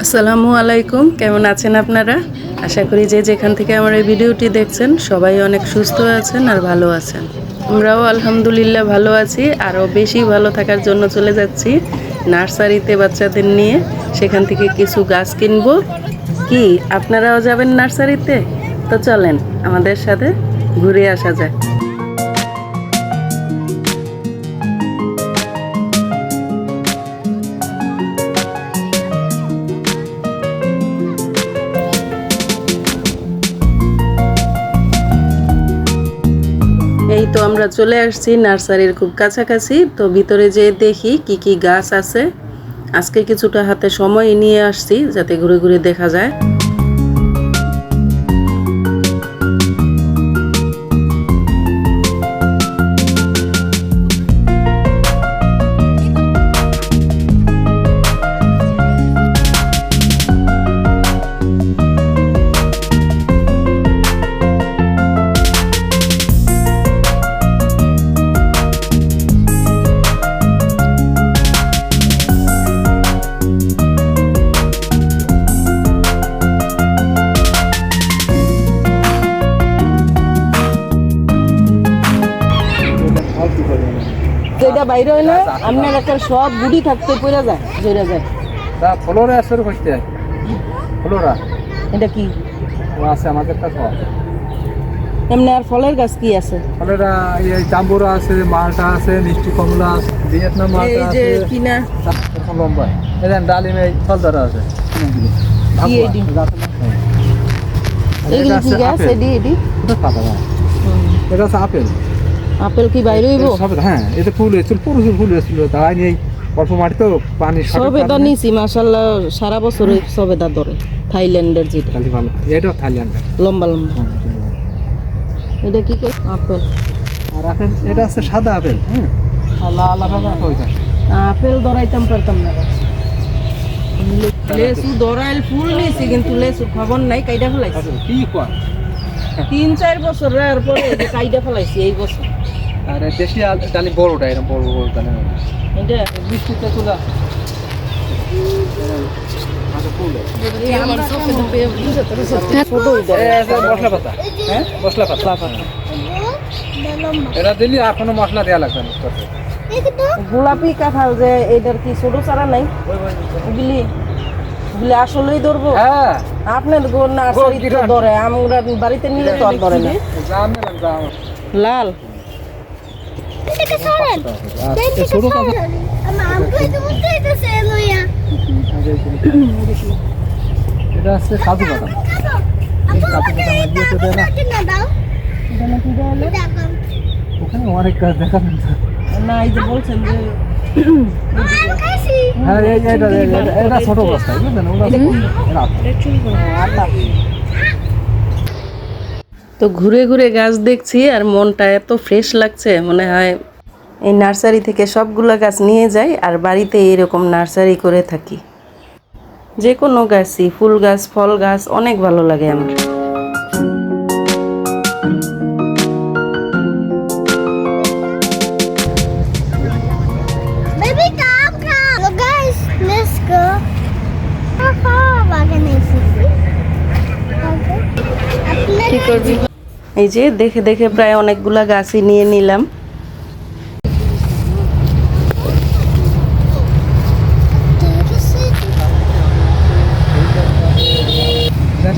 আসসালামু আলাইকুম, কেমন আছেন আপনারা? আশা করি যে যেখান থেকে আমার এই ভিডিওটি দেখছেন সবাই অনেক সুস্থ আছেন আর ভালো আছেন। আমরাও আলহামদুলিল্লাহ ভালো আছি। আরও বেশি ভালো থাকার জন্য চলে যাচ্ছি নার্সারিতে বাচ্চাদের নিয়ে। সেখান থেকে কিছু গাছ কিনবো। কি আপনারাও যাবেন নার্সারিতে? তো চলেন আমাদের সাথে ঘুরে আসা যায়। এই তো আমরা চলে আসছি নার্সারির খুব কাছাকাছি। তো ভিতরে যেয়ে দেখি কি কি গাছ আছে। আজকে কিছুটা হাতে সময় নিয়ে আসছি যাতে ঘুরে ঘুরে দেখা যায়। যেটা বাইরে হয় না আপনার একটা সব গুড়ি থাকতে পড়ে যায়, জড়ে যায়। তা ফলোরা আসলে করতে ফলোরা এটা কি আছে আমাদের কাছে আছে। এমনি আর ফলের গাছ কি আছে? ফলোরা এই জাম্বুরা আছে, মালটা আছে, মিষ্টি কমলা আছে, ভিয়েতনাম মালটা আছে। এই যে কিনা লম্বা এই দেন ডালিম এই ফল ধরা আছে। কি এডি? এগুলো কি গাছ? এডি এডি এটা পাতা না, এটা আছে আপেল। আপেল কি বাইরে হইব? হ্যাঁ, এটা ফুল হয়েছিল, প্রচুর ফুল হয়েছিল। তাই নিয়ে অল্প মাটি তো পানি সবেদা নিছি মাশাআল্লাহ, সারা বছর সবেদা ধরে। থাইল্যান্ডের যেটা খালি ভালো, এটা থাইল্যান্ড লম্বা লম্বা। এটা কি আপেল? আর আপেল এটা আছে সাদা আপেল। হ্যাঁ, আর লাল আপেল ওইটা। আপেল ধরাইতাম পারতাম না। লেসু ধরাইল ফুল নিছি কিন্তু লেসু খবর নাই, কাইডা ফেলাইছি। কি কয় 3-4 বছর এর পরে যে কাইডা ফেলাইছি এই বছর। আর দেশি ডালি বড়টা, এরকম বড় বড় ডালি। এটা বৃষ্টিতে তুলা মশলা পাতা। হ্যাঁ, মশলা পাতা। এটা দিলি আর কোনো মশলা দেওয়া লাগবে না। গোলাপি কাঁঠাল যে এটার কি ছোট চারা নাই? ওগুলি ওগুলি আসলেই ধরবো? হ্যাঁ, আপনার নার্সারিতে ধরে, আমরা বাড়িতে নিলে তো আর ধরে না। লাল এটা আছে কাজু বাদাম। ওখানে অনেক গাছ দেখাবেন না, এই যে বলছেন যে হ্যাঁ, এটা ছোট বস্তা, বুঝলেন? তো ঘুরে ঘুরে গাছ দেখছি আর মনটা এত ফ্রেশ লাগছে, মনে হয় এই নার্সারি থেকে সবগুলো গাছ নিয়ে যাই আর বাড়িতে এরকম নার্সারি করে থাকি। যে কোনো গাছই, ফুল গাছ, ফল গাছ অনেক ভালো লাগে আমার। কি করবি? এই যে দেখে দেখে প্রায় অনেকগুলা গাছই নিয়ে নিলাম।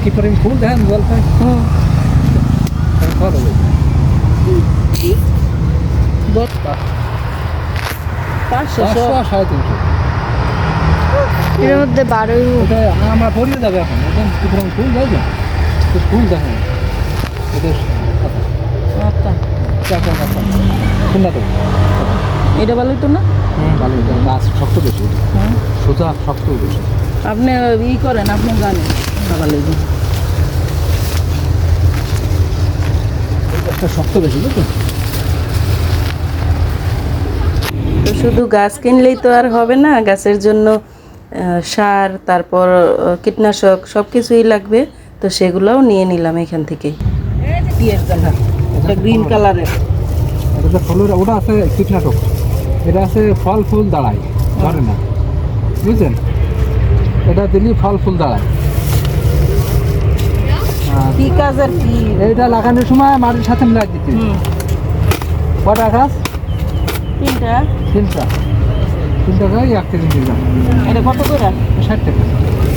কি করে ফুল দেন বলতে? এর মধ্যে 12 আমরা পড়িয়ে যাবে এখন। এখন ফুল দেয় না, ফুল দেখেন এটা ভালোই তো না? ভালো, গাছ শক্ত বেশি, সোজা শক্ত বেশি। আপনি ই করেন, আপনি জানেন ভালো শক্ত বেশি, বুঝলেন? তো শুধু গাছ কিনলেই তো আর হবে না, গাছের জন্য সার, তারপর কীটনাশক সব কিছুই লাগবে। তো সেগুলোও নিয়ে নিলাম এখান থেকে। গ্রিন কালারের ফলের ওটা আছে কীটনাশক, এটা আছে ফল ফুল দাঁড়ায়, ধরে না, বুঝলেন? এটা দিলি ফল ফুল দাঁড়ায়। আর কি কাজের কি? এইটা লাগানোর সময় মাটির সাথে মিলাই দিতে। কটা গাছ? তিনটা। তিনটা গাছ 1 কেজি দিলাম। এটা কত করে? 60 টাকা।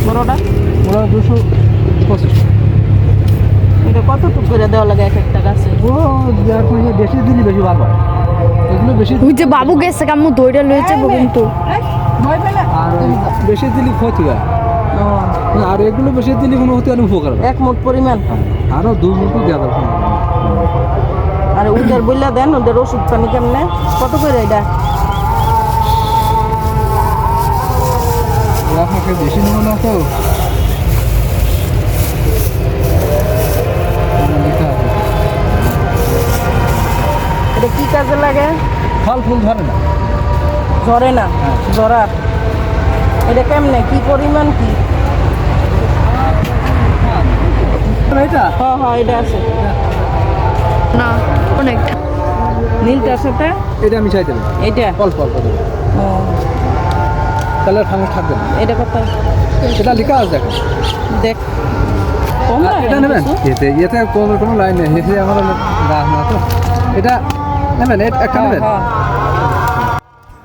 বড়টা? ওরা 225 টাকা। এটা কতটুকু করে দেওয়া লাগে এক একটা গাছে? ও দেখো বেশি দিলি বেশি ভালো হয়। এগুলো বেশি ওই যে বাবু গেছে কামু দইটা লয়েছে কিন্তু আর বেশি দিলি ক্ষতি হয়। আর এগুলো বেশি দিলি কোনো ক্ষতি হয় না, উপকার হয়। এক মুঠ পরিমাণ। আরো 2 মুঠো দেওয়া দরকার। আর ওদের বইলা দেন, ওদের ওষুধ পানি কেমনে, কত করে এটা? আপনাকে বেশি নেব না তো। এটা কি কাজে লাগে? ফল ফুল ধরে না। ঝরে না? হ্যাঁ। ঝরার। এটা কেমনে, কি পরিমাণ কি? এটা হ্যাঁ এটা আছে। না অনেকটা নীলটার সাথে এটা আমি চাই দেবো। এটা অল্প অল্প দেবো, ও, তাহলে ফাঙ্গস থাকবে না। এটা কত? এটা লেখা আছে দেখো। দেখ কম আর লাগে এটা না নেবেন? কিছু? এতে কোনো লাইন নেই, এতে আমার গাছ না তো। এটা নেবেন, একটা নেবেন।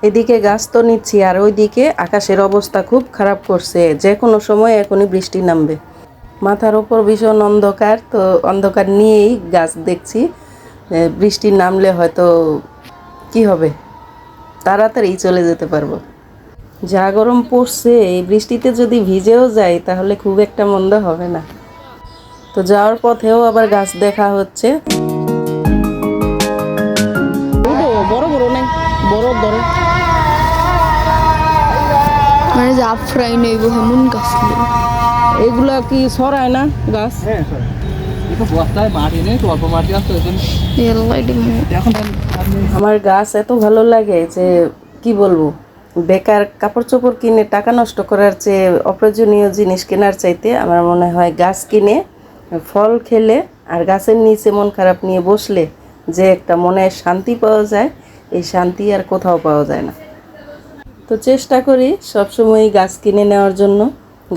এদিকে গাছ তো নিচ্ছি, আর ওইদিকে আকাশের অবস্থা খুব খারাপ করছে, যে কোনো সময় এখনই বৃষ্টি নামবে। মাথার ওপর ভীষণ অন্ধকার, তো অন্ধকার নিয়েই গাছ দেখছি। বৃষ্টি নামলে হয়তো কি হবে, তাড়াতাড়ি চলে যেতে পারবো। যা গরম পড়ছে, এই বৃষ্টিতে যদি ভিজেও যাই তাহলে খুব একটা মন্দ হবে না। তো যাওয়ার পথেও আবার গাছ দেখা হচ্ছে। বড় বড় নেই, বড় বড় মানে যে আফরাই নেইব হেমন গাছ নেই। এগুলা কি ছড়ায় না গাছ? হ্যাঁ স্যার, এটা বস্তায় মাটি নেই তো, অল্প মাটি আছে ওই জন্য। এখন আমার গাছ এত ভালো লাগে যে কি বলবো, বেকার কাপড় চোপড় কিনে টাকা নষ্ট করার চেয়ে অপ্রয়োজনীয় জিনিস কেনার চাইতে আমার মনে হয় গাছ কিনে ফল খেলে আর গাছের নিচে মন খারাপ নিয়ে বসলে যে একটা মনে শান্তি পাওয়া যায়, এই শান্তি আর কোথাও পাওয়া যায় না। তো চেষ্টা করি সবসময় গাছ কিনে নেওয়ার জন্য,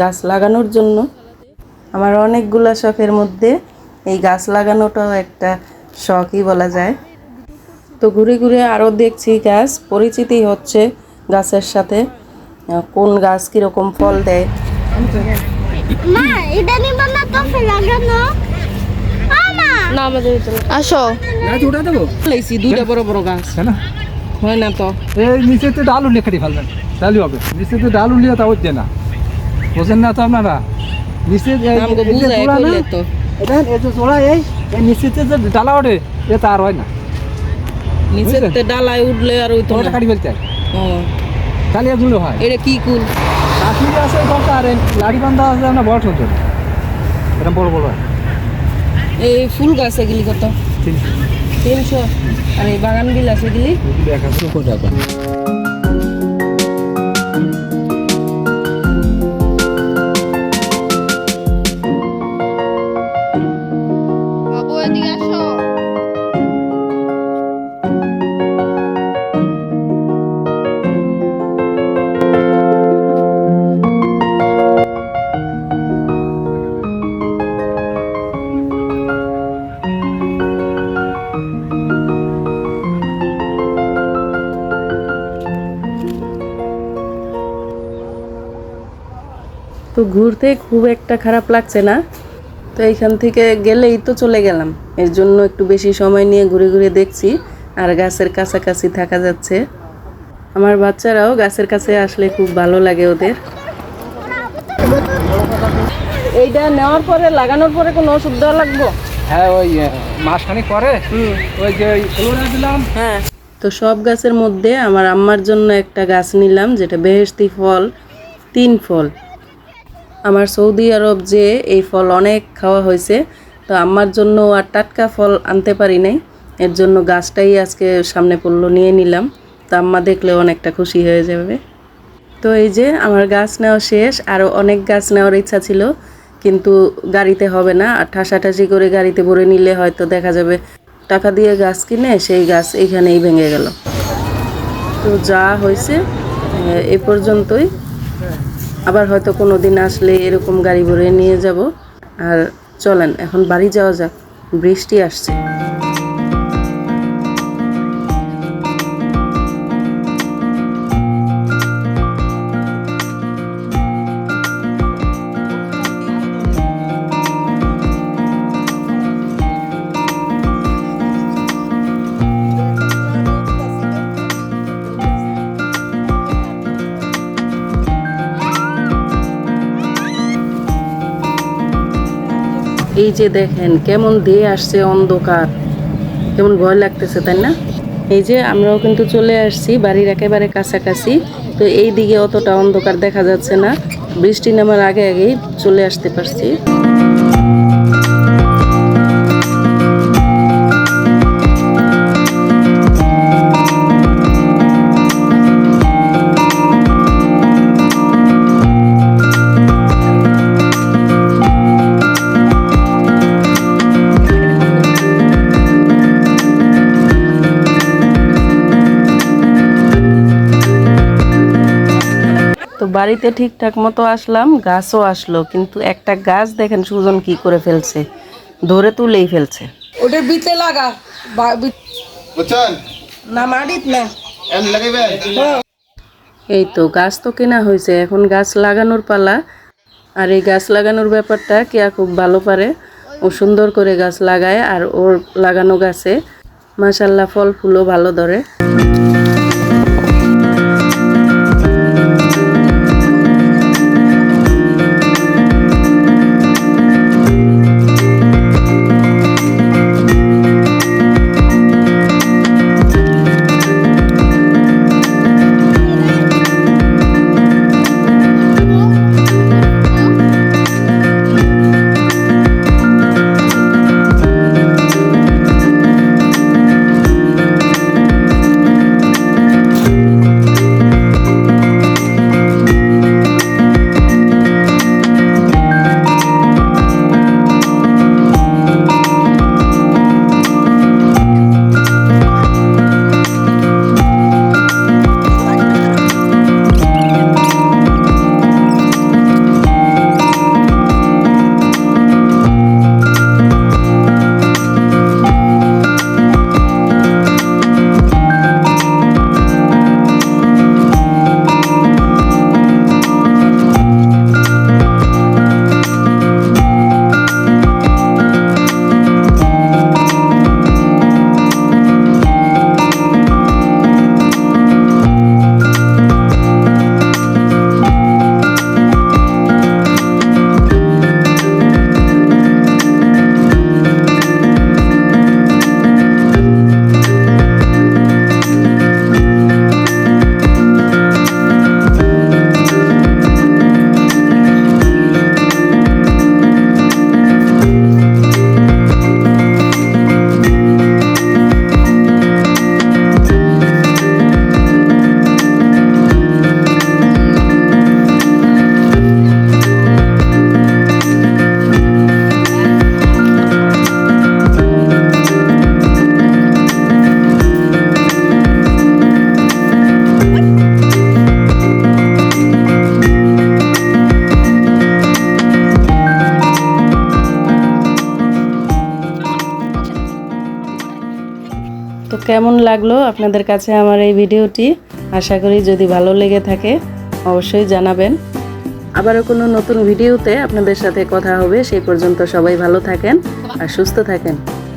গাছ লাগানোর জন্য। আমার অনেকগুলা শখের মধ্যে এই গাছ লাগানোটাও একটা শখই বলা যায়। তো ঘুরে ঘুরে আরও দেখছি গাছ, পরিচিতি হচ্ছে গাছের সাথে, কোন গাছ কীরকম ফল দেয়। মা এটা নিবা না তো লাগানো মামা না আমাদের আসো গাছ উঠে দেবো, লাইছি দুইটা বড় বড় গাছ, তাই না? হয় না তো? এই নিচে তো ডাল উলিয়ে খাটি ফেলবেন, তাহলে হবে। নিচে তো ডাল উলিয়ে তা হচ্ছে না, বোঝেন না তো আপনারা? নিচে আমাকে বুঝায় কইলে তো। এই যে চোড়া এই নিচেতে যে ডালা ওঠে, এ তো আর হয় না। নিচেতে ডালায় উঠলে আর ওই তো ওটা না। কাটি ফেলতে হয়, ও, তাহলে এগুলো হয়। এটা কি কুল? কাশ্মীরি আছে দরকার, লাড়ি বান্ধা আছে আপনার বড় ছোট, এটা বড় বড় হয়। এই ফুল গাছ এগুলি কত? 300। আর এই বাগান বিলাস এগুলি? 100 টাকা। বাবু এদিকে আসো। তো ঘুরতে খুব একটা খারাপ লাগছে না, তো এইখান থেকে গেলেই তো চলে গেলাম, এর জন্য একটু বেশি সময় নিয়ে ঘুরে ঘুরে দেখছি আর গাছের কাছাকাছি থাকা যাচ্ছে। আমার বাচ্চারাও গাছের কাছে আসলে খুব ভালো লাগে ওদের। এইটা নেওয়ার পরে লাগানোর পরে কোনো ওষুধ দেওয়া লাগবে? হ্যাঁ, ওই মাসখানেক পরে ওই যে ফ্লোরা দিলাম। হ্যাঁ, তো সব গাছের মধ্যে আমার আম্মার জন্য একটা গাছ নিলাম, যেটা বেহেশতি ফল, 3 ফল। আমার সৌদি আরব যে এই ফল অনেক খাওয়া হয়েছে, তো আম্মার জন্য আর টাটকা ফল আনতে পারি নাই, এর জন্য গাছটাই আজকে সামনে পড়লো, নিয়ে নিলাম। তো আম্মা দেখলে অনেকটা খুশি হয়ে যাবে। তো এই যে আমার গাছ নেওয়া শেষ, আরও অনেক গাছ নেওয়ার ইচ্ছা ছিল, কিন্তু গাড়িতে হবে না, আর ঠাসাঠাসি করে গাড়িতে ভরে নিলে হয়তো দেখা যাবে টাকা দিয়ে গাছ কিনে সেই গাছ এইখানেই ভেঙে গেল। তো যা হয়েছে এ পর্যন্তই। আবার হয়তো কোনো দিন আসলে এরকম গাড়ি ভরে নিয়ে যাব। আর চলেন এখন বাড়ি যাওয়া যাক, বৃষ্টি আসছে। এই যে দেখেন কেমন দিয়ে আসছে অন্ধকার, কেমন ভয় লাগতেছে তাই না? এই যে আমরাও কিন্তু চলে আসছি বাড়ির একেবারে কাছাকাছি। তো এই দিকে অতটা অন্ধকার দেখা যাচ্ছে না, বৃষ্টি নামার আগে আগেই চলে আসতে পারছি। তো বাড়িতে ঠিকঠাক মতো আসলাম, গাছও আসলো, কিন্তু একটা গাছ দেখেন সুজন কি করে ফেলছে, ধরে তুলেই ফেলছে। ওটা বিতে লাগা বুঝছেন না মাটিত না। এন লাগাইবেন এই তো গাছ তো কেনা হয়েছে, এখন গাছ লাগানোর পালা। আর এই গাছ লাগানোর ব্যাপারটা কেয়া খুব ভালো পারে, ও সুন্দর করে গাছ লাগায়। আর ওর লাগানো গাছে মাশাল্লাহ ফল ফুলও ভালো ধরে। তো কেমন লাগলো আপনাদের কাছে আমার এই ভিডিওটি? আশা করি যদি ভালো লেগে থাকে অবশ্যই জানাবেন। আবারও কোনো নতুন ভিডিওতে আপনাদের সাথে কথা হবে। সেই পর্যন্ত সবাই ভালো থাকেন আর সুস্থ থাকেন।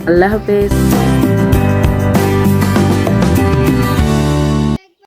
আল্লাহ হাফেজ।